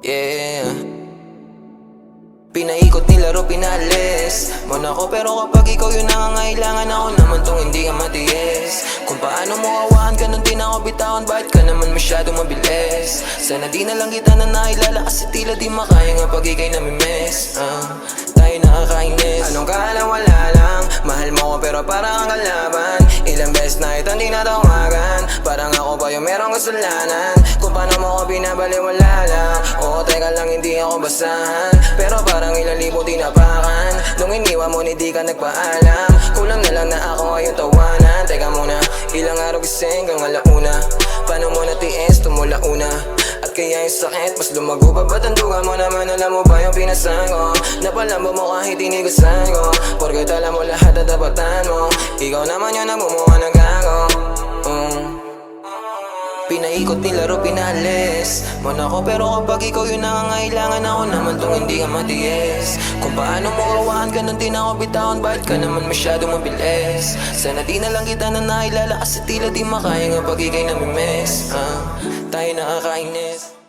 Yeah. Pinaikot nilaro, pinalis mo na ko, pero kapag ikaw yung nangangailangan, ako naman tong hindi ka matiis. Kung paano mo awahan ka nung di na ako bitawan, bakit ka naman masyadong mabilis? Sana di na lang kita na nailala, kasi tila di makaya nga pag ikay namimiss. Tayo nakakainis. Anong kala wala lang, mahal mo ko pero parang ang kalaban. Ilang beses na ito hindi natawagan, parang ako ba yung merong kasalanan? Kung paano mo ko binabaliwala lang. Oo, teka lang, hindi ako basahan, pero parang ilang libo tinapakan. Nung iniwan mo, hindi ka nagpaalam. Kulang na lang na ako ngayon tawanan. Teka muna, ilang araw gising kang alauna. Paano mo natiis, tumula una? At kaya yung sakit, mas lumago pa. Ba't ang duga mo naman, alam mo ba yung pinasan ko? Napalamba mo kahit inigasan ko, porket alam mo lahat at tapatan mo. Ikaw naman yung nagmumuha ng gago. Pinaikot nilaro, pinalis mo na ko, pero kapag ikaw yung nangangailangan, ako naman tong hindi ka matiis. Kung paano mo awahan ka nung di na ako bitawan, bakit ka naman masyadong mabilis? Sana di na lang kita na nailala, kasi tila di makaya nga pag ikay namimiss. Tayo nakakainis.